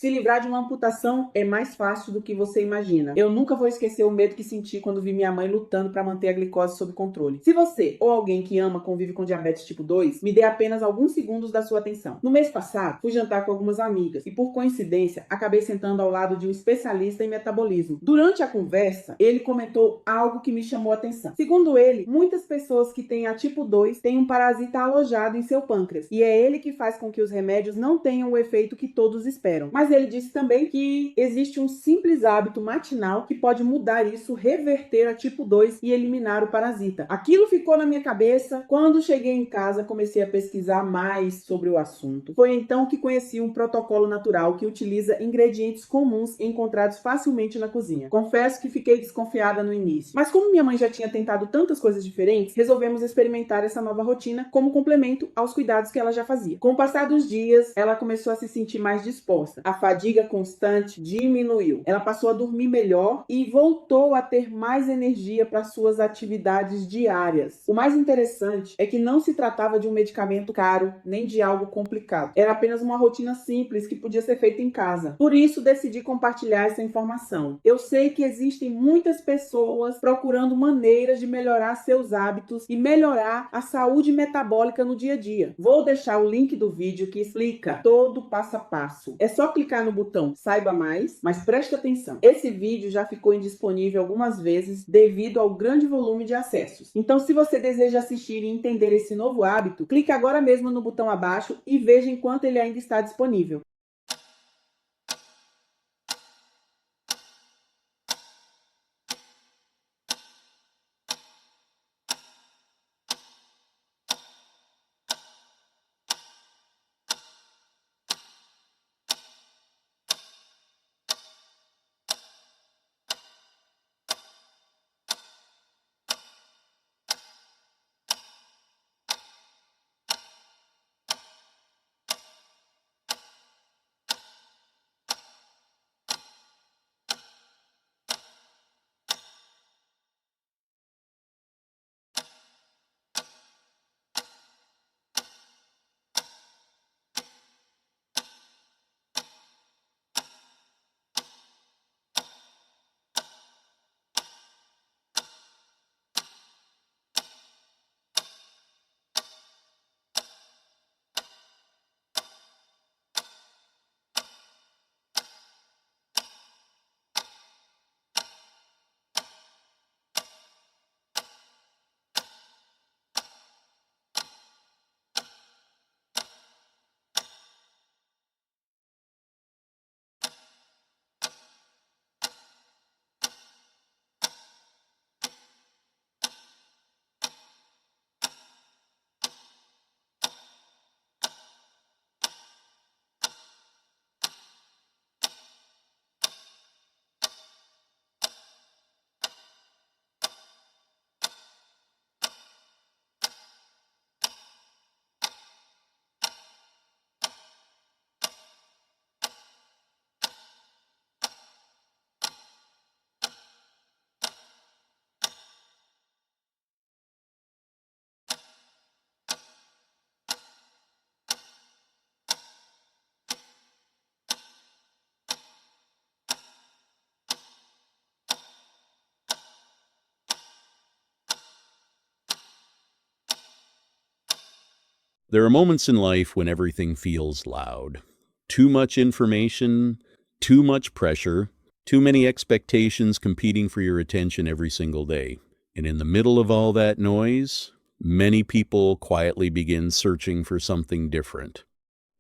Se livrar de uma amputação é mais fácil do que você imagina. Eu nunca vou esquecer o medo que senti quando vi minha mãe lutando para manter a glicose sob controle. Se você ou alguém que ama convive com diabetes tipo 2, me dê apenas alguns segundos da sua atenção. No mês passado, fui jantar com algumas amigas e, por coincidência, acabei sentando ao lado de um especialista em metabolismo. Durante a conversa, ele comentou algo que me chamou a atenção. Segundo ele, muitas pessoas que têm a tipo 2 têm um parasita alojado em seu pâncreas e é ele que faz com que os remédios não tenham o efeito que todos esperam. Mas ele disse também que existe um simples hábito matinal que pode mudar isso, reverter a tipo 2 e eliminar o parasita. Aquilo ficou na minha cabeça. Quando cheguei em casa, comecei a pesquisar mais sobre o assunto. Foi então que conheci um protocolo natural que utiliza ingredientes comuns encontrados facilmente na cozinha. Confesso que fiquei desconfiada no início, mas como minha mãe já tinha tentado tantas coisas diferentes, resolvemos experimentar essa nova rotina como complemento aos cuidados que ela já fazia. Com o passar dos dias, ela começou a se sentir mais disposta. A fadiga constante diminuiu. Ela passou a dormir melhor e voltou a ter mais energia para suas atividades diárias. O mais interessante é que não se tratava de um medicamento caro, nem de algo complicado. Era apenas uma rotina simples que podia ser feita em casa. Por isso, decidi compartilhar essa informação. Eu sei que existem muitas pessoas procurando maneiras de melhorar seus hábitos e melhorar a saúde metabólica no dia a dia. Vou deixar o link do vídeo que explica todo o passo a passo. É só clicar no botão Saiba Mais, mas preste atenção. Esse vídeo já ficou indisponível algumas vezes devido ao grande volume de acessos. Então, se você deseja assistir e entender esse novo hábito, clique agora mesmo no botão abaixo e veja enquanto ele ainda está disponível. There are moments in life when everything feels loud. Too much information, too much pressure, too many expectations competing for your attention every single day. And in the middle of all that noise, many people quietly begin searching for something different.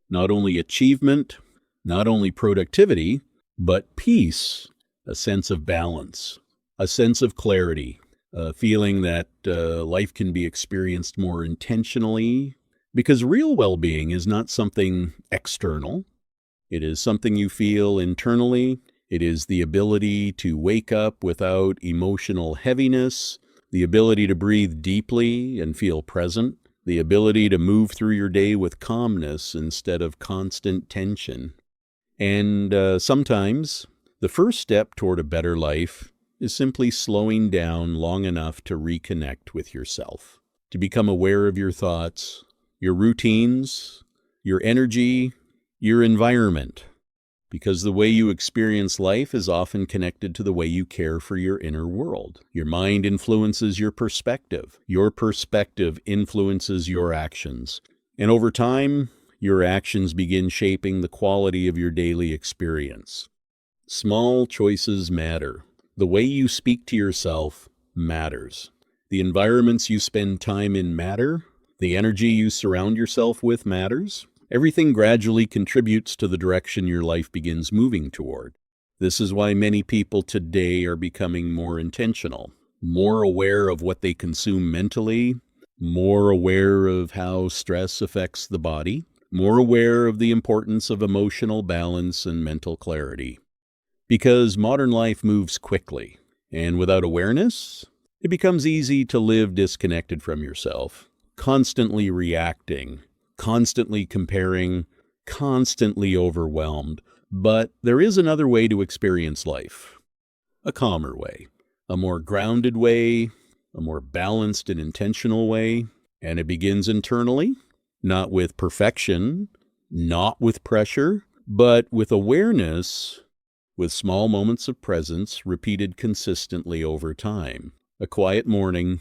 Not only achievement, not only productivity, but peace, a sense of balance, a sense of clarity, a feeling that life can be experienced more intentionally, because real well-being is not something external. It is something you feel internally. It is the ability to wake up without emotional heaviness, the ability to breathe deeply and feel present, the ability to move through your day with calmness instead of constant tension. And sometimes the first step toward a better life is simply slowing down long enough to reconnect with yourself, to become aware of your thoughts, your routines, your energy, your environment. because the way you experience life is often connected to the way you care for your inner world. Your mind influences your perspective. Your perspective influences your actions. And over time, your actions begin shaping the quality of your daily experience. Small choices matter. The way you speak to yourself matters. The environments you spend time in matter. The energy you surround yourself with matters. Everything gradually contributes to the direction your life begins moving toward. This is why many people today are becoming more intentional, more aware of what they consume mentally, more aware of how stress affects the body, more aware of the importance of emotional balance and mental clarity. Because modern life moves quickly, and without awareness, it becomes easy to live disconnected from yourself, constantly reacting, constantly comparing, constantly overwhelmed. But there is another way to experience life. A calmer way, a more grounded way, a more balanced and intentional way. And it begins internally, not with perfection, not with pressure, but with awareness, with small moments of presence repeated consistently over time. A quiet morning,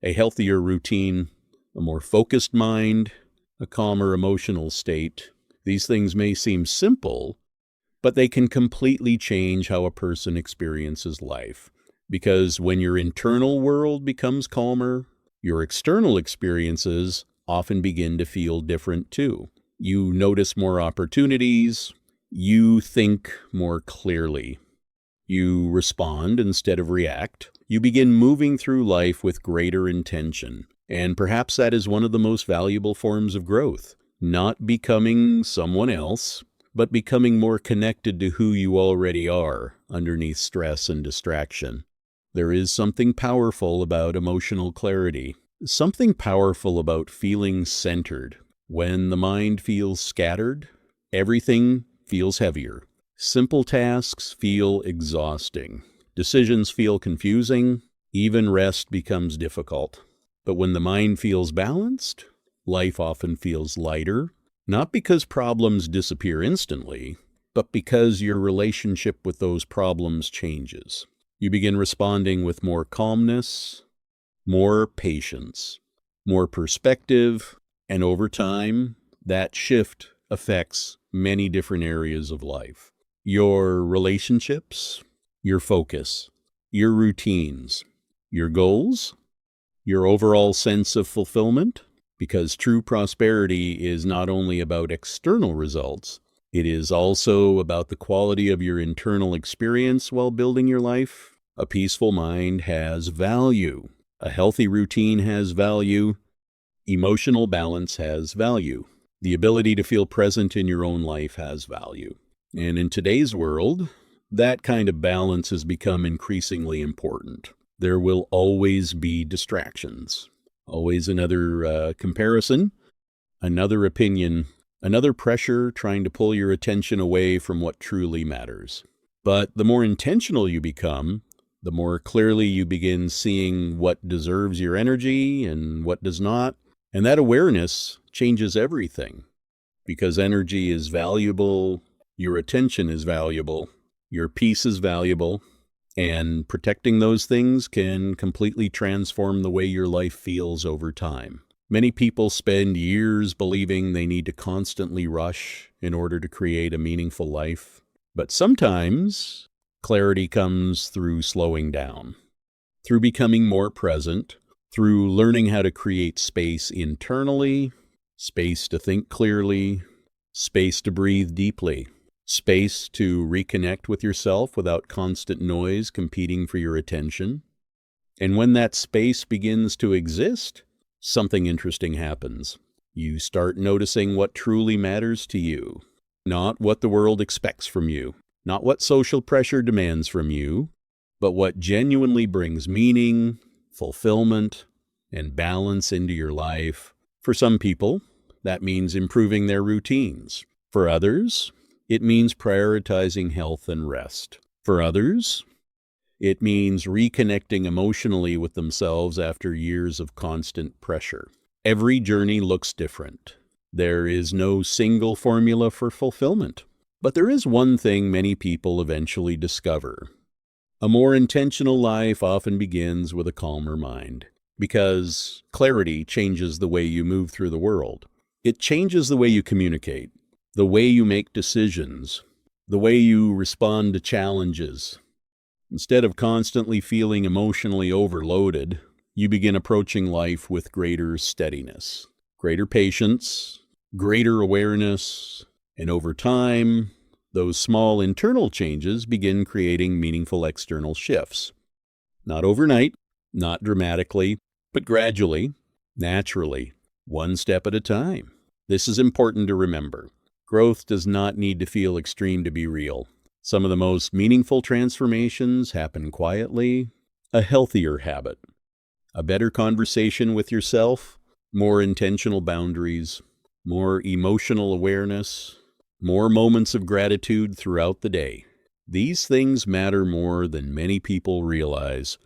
a healthier routine, a more focused mind, a calmer emotional state. These things may seem simple, but they can completely change how a person experiences life. Because when your internal world becomes calmer, your external experiences often begin to feel different too. You notice more opportunities, you think more clearly, you respond instead of react, you begin moving through life with greater intention. And perhaps that is one of the most valuable forms of growth. Not becoming someone else, but becoming more connected to who you already are underneath stress and distraction. There is something powerful about emotional clarity, something powerful about feeling centered. When the mind feels scattered, everything feels heavier. Simple tasks feel exhausting. Decisions feel confusing. Even rest becomes difficult. But when the mind feels balanced, life often feels lighter, not because problems disappear instantly, but because your relationship with those problems changes. You begin responding with more calmness, more patience, more perspective, and over time, that shift affects many different areas of life. Your relationships, your focus, your routines, your goals, your overall sense of fulfillment, because true prosperity is not only about external results, it is also about the quality of your internal experience while building your life. A peaceful mind has value. A healthy routine has value. Emotional balance has value. The ability to feel present in your own life has value. And in today's world, that kind of balance has become increasingly important. There will always be distractions. Always another comparison, another opinion, another pressure trying to pull your attention away from what truly matters. But the more intentional you become, the more clearly you begin seeing what deserves your energy and what does not. And that awareness changes everything. Because energy is valuable, your attention is valuable, your peace is valuable, and protecting those things can completely transform the way your life feels over time. Many people spend years believing they need to constantly rush in order to create a meaningful life. But sometimes clarity comes through slowing down, through becoming more present, through learning how to create space internally, space to think clearly, space to breathe deeply, space to reconnect with yourself without constant noise competing for your attention. And when that space begins to exist, something interesting happens. You start noticing what truly matters to you, not what the world expects from you, not what social pressure demands from you, but what genuinely brings meaning, fulfillment, and balance into your life. For some people, that means improving their routines. For others, it means prioritizing health and rest. For others, it means reconnecting emotionally with themselves after years of constant pressure. Every journey looks different. There is no single formula for fulfillment. But there is one thing many people eventually discover. A more intentional life often begins with a calmer mind, because clarity changes the way you move through the world. It changes the way you communicate, the way you make decisions, the way you respond to challenges. Instead of constantly feeling emotionally overloaded, you begin approaching life with greater steadiness, greater patience, greater awareness, and over time, those small internal changes begin creating meaningful external shifts. Not overnight, not dramatically, but gradually, naturally, one step at a time. This is important to remember. Growth does not need to feel extreme to be real. Some of the most meaningful transformations happen quietly. A healthier habit, a better conversation with yourself, more intentional boundaries, more emotional awareness, more moments of gratitude throughout the day. These things matter more than many people realize,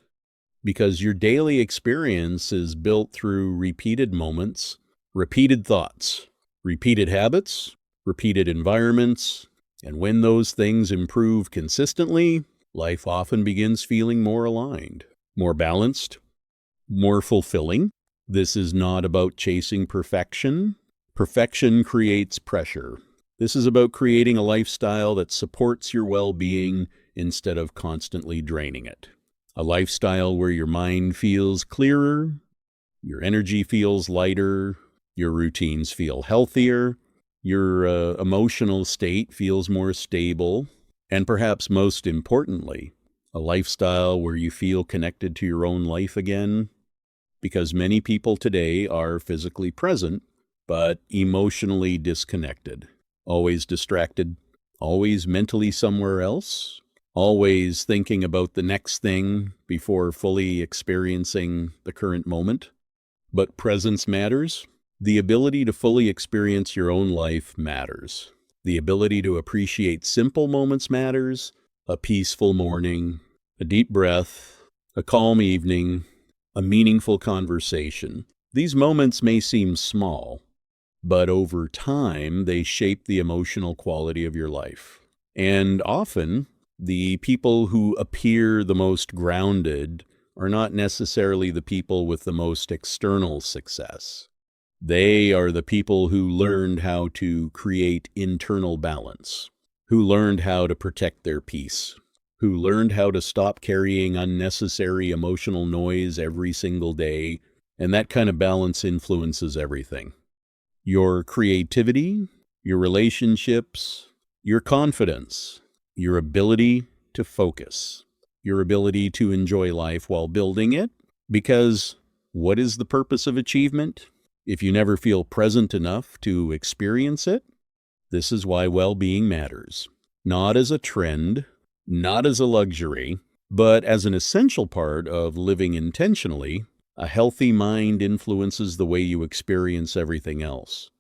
because your daily experience is built through repeated moments, repeated thoughts, repeated habits, repeated environments, and when those things improve consistently, life often begins feeling more aligned, more balanced, more fulfilling. This is not about chasing perfection. Perfection creates pressure. This is about creating a lifestyle that supports your well-being instead of constantly draining it. A lifestyle where your mind feels clearer, your energy feels lighter, your routines feel healthier, your emotional state feels more stable, and perhaps most importantly, a lifestyle where you feel connected to your own life again, because many people today are physically present, but emotionally disconnected, always distracted, always mentally somewhere else, always thinking about the next thing before fully experiencing the current moment. But presence matters. The ability to fully experience your own life matters. The ability to appreciate simple moments matters. A peaceful morning, a deep breath, a calm evening, a meaningful conversation. These moments may seem small, but over time, they shape the emotional quality of your life. And often, the people who appear the most grounded are not necessarily the people with the most external success. They are the people who learned how to create internal balance, who learned how to protect their peace, who learned how to stop carrying unnecessary emotional noise every single day, and that kind of balance influences everything. Your creativity, your relationships, your confidence, your ability to focus, your ability to enjoy life while building it. Because what is the purpose of achievement if you never feel present enough to experience it? This is why well-being matters. Not as a trend, not as a luxury, but as an essential part of living intentionally. A healthy mind influences the way you experience everything else.